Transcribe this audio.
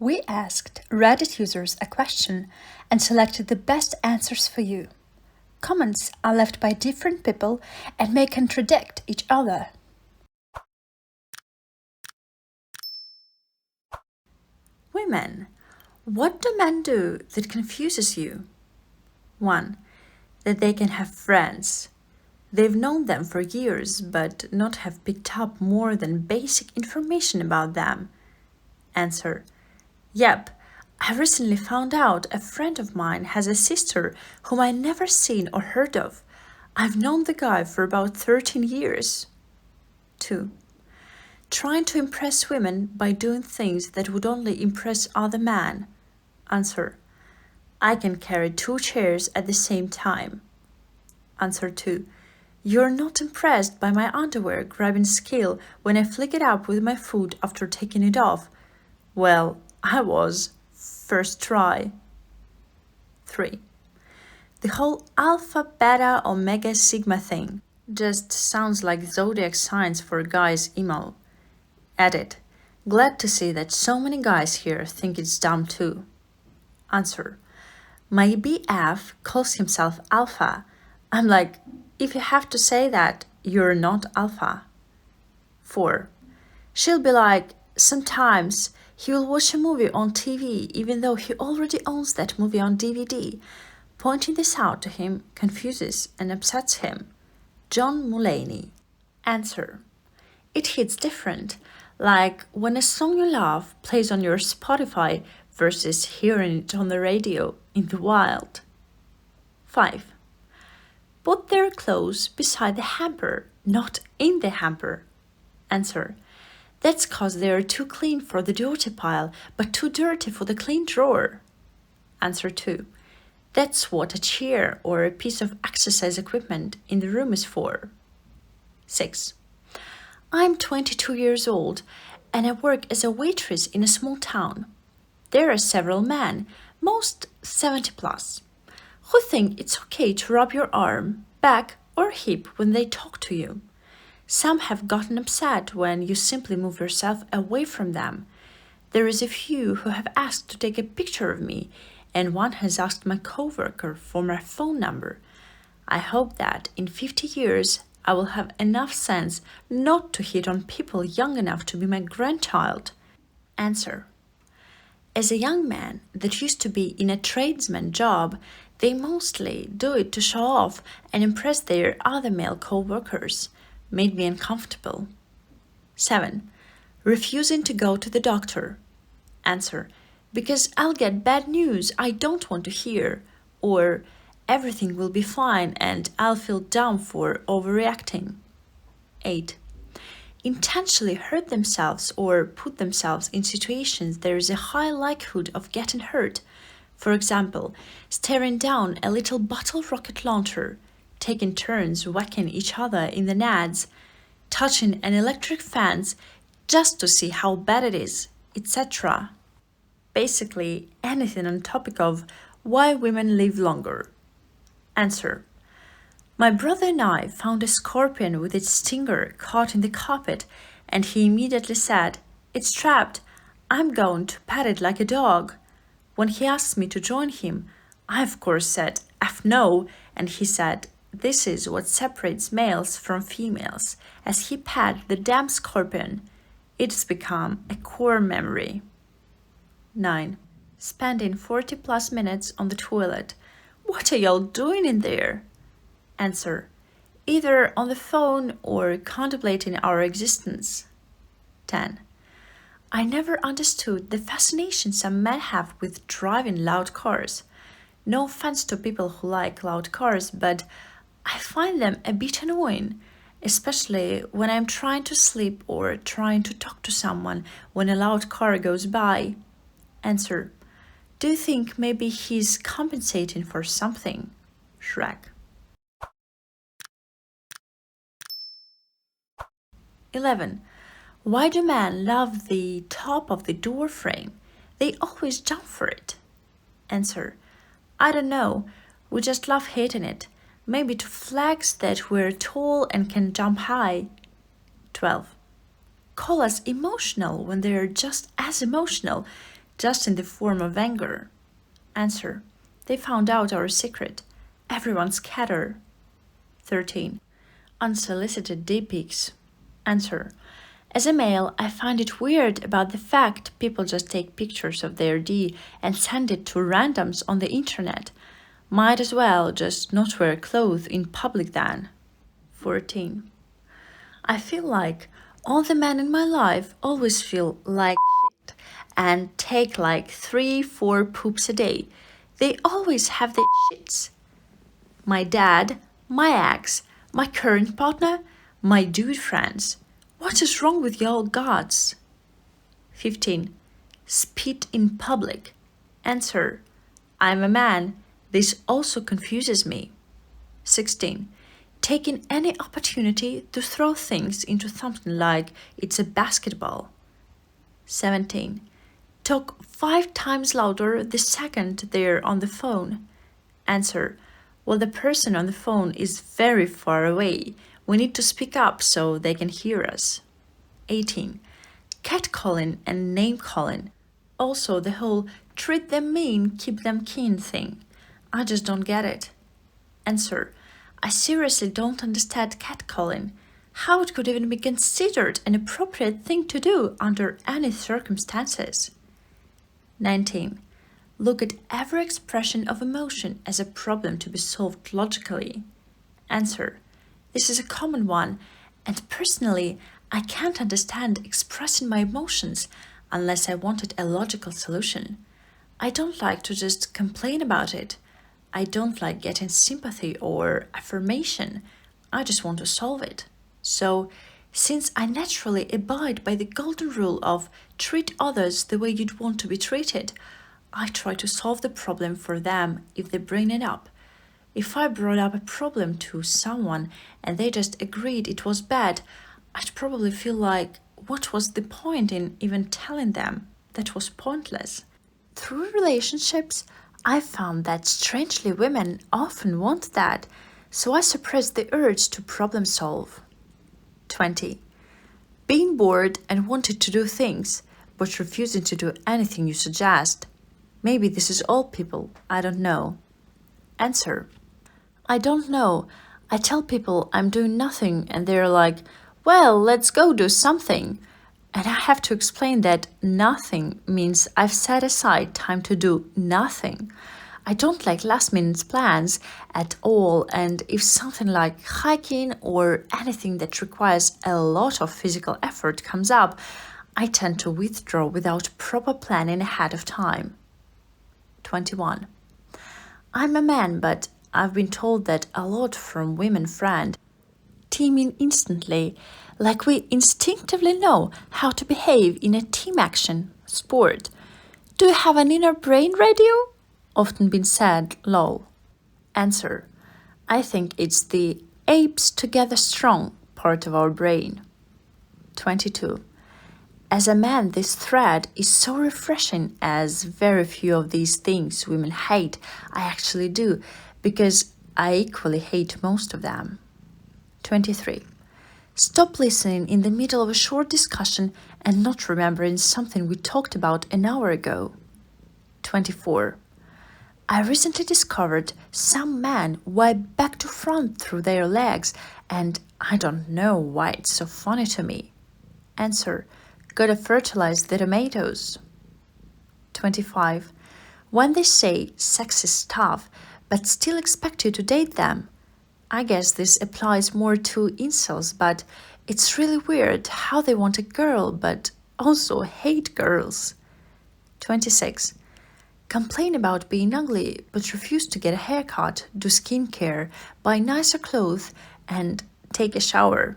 We asked Reddit users a question and selected the best answers for you. Comments are left by different people and may contradict each other. Women. What do men do that confuses you? 1. That they can have friends. They've known them for years but not have picked up more than basic information about them. Answer. Yep, I recently found out a friend of mine has a sister whom I never seen or heard of. I've known the guy for about 13 years. 2. Trying to impress women by doing things that would only impress other men. Answer. I can carry 2 chairs at the same time. Answer 2. You're not impressed by my underwear grabbing scale when I flick it up with my foot after taking it off. Well, I was. First try. 3. The whole alpha, beta, omega, sigma thing just sounds like zodiac signs for guys' email. Edit. Glad to see that so many guys here think it's dumb too. Answer. My BF calls himself alpha. I'm like, if you have to say that, you're not alpha. 4. She'll be like, sometimes he will watch a movie on TV even though he already owns that movie on DVD. Pointing this out to him confuses and upsets him. John Mulaney. Answer. It hits different, like when a song you love plays on your Spotify versus hearing it on the radio in the wild. 5. Put their clothes beside the hamper, not in the hamper. Answer. That's cause they are too clean for the dirty pile, but too dirty for the clean drawer. Answer 2. That's what a chair or a piece of exercise equipment in the room is for. 6. I'm 22 years old and I work as a waitress in a small town. There are several men, most 70 plus, who think it's okay to rub your arm, back, or hip when they talk to you. Some have gotten upset when you simply move yourself away from them. There is a few who have asked to take a picture of me, and one has asked my coworker for my phone number. I hope that in 50 years I will have enough sense not to hit on people young enough to be my grandchild. Answer. As a young man that used to be in a tradesman job, they mostly do it to show off and impress their other male co-workers. Made me uncomfortable. 7. Refusing to go to the doctor. Answer. Because I'll get bad news I don't want to hear, or everything will be fine and I'll feel dumb for overreacting. 8. Intentionally hurt themselves or put themselves in situations there is a high likelihood of getting hurt. For example, staring down a little bottle rocket launcher, taking turns whacking each other in the nads, touching an electric fence just to see how bad it is, etc. Basically, anything on topic of why women live longer. Answer. My brother and I found a scorpion with its stinger caught in the carpet, and he immediately said, "It's trapped. I'm going to pet it like a dog." When he asked me to join him, I of course said, "F no," and he said, "This is what separates males from females," as he patted the damn scorpion. It's become a core memory. 9. Spending 40 plus minutes on the toilet. What are y'all doing in there? Answer. Either on the phone or contemplating our existence. 10. I never understood the fascination some men have with driving loud cars. No offense to people who like loud cars, but I find them a bit annoying, especially when I'm trying to sleep or trying to talk to someone when a loud car goes by. Answer. Do you think maybe he's compensating for something? Shrek. 11. Why do men love the top of the door frame? They always jump for it. Answer. I don't know. We just love hitting it. Maybe to flex that we're tall and can jump high. 12. Call us emotional when they're just as emotional. just in the form of anger? Answer: they found out our secret. Everyone scatter. 13. Unsolicited dick pics. Answer: as a male, I find it weird about the fact people just take pictures of their D and send it to randoms on the internet. Might as well just not wear clothes in public then. 14. I feel like all the men in my life always feel like shit and take like 3-4 poops a day. They always have their shits. My dad, my ex, my current partner, my dude friends. What is wrong with y'all gods? 15. Spit in public. Answer: I'm a man. This also confuses me. 16. Taking any opportunity to throw things into something like it's a basketball. 17. Talk 5 times louder the second they're on the phone. Answer: well, the person on the phone is very far away. We need to speak up so they can hear us. 18. Catcalling and name-calling. Also, the whole treat them mean, keep them keen thing. I just don't get it. Answer: I seriously don't understand catcalling. How it could even be considered an appropriate thing to do under any circumstances. 19. Look at every expression of emotion as a problem to be solved logically. Answer: this is a common one, and personally, I can't understand expressing my emotions unless I wanted a logical solution. I don't like to just complain about it. I don't like getting sympathy or affirmation. I just want to solve it. So, since I naturally abide by the golden rule of treat others the way you'd want to be treated, I try to solve the problem for them if they bring it up. If I brought up a problem to someone and they just agreed it was bad, I'd probably feel like, what was the point in even telling them? That was pointless. Through relationships, I found that strangely women often want that, so I suppress the urge to problem solve. 20. Being bored and wanting to do things, but refusing to do anything you suggest. Maybe this is all people, I don't know. Answer: I don't know. I tell people I'm doing nothing and they're like, well, let's go do something. And I have to explain that nothing means I've set aside time to do nothing. I don't like last-minute plans at all, and if something like hiking or anything that requires a lot of physical effort comes up, I tend to withdraw without proper planning ahead of time. 21. I'm a man, but I've been told that a lot from women friend. Teaming instantly, like we instinctively know how to behave in a team action sport. Do you have an inner brain radio? Often been said, lol. Answer: I think it's the apes together strong part of our brain. 22. As a man, this thread is so refreshing, as very few of these things women hate I actually do, because I equally hate most of them. 23. Stop listening in the middle of a short discussion and not remembering something we talked about an hour ago. 24. I recently discovered some men wipe back to front through their legs, and I don't know why it's so funny to me. Answer: gotta fertilize the tomatoes. 25. When they say sex is tough, but still expect you to date them. I guess this applies more to incels, but it's really weird how they want a girl but also hate girls. 26. Complain about being ugly but refuse to get a haircut, do skincare, buy nicer clothes, and take a shower.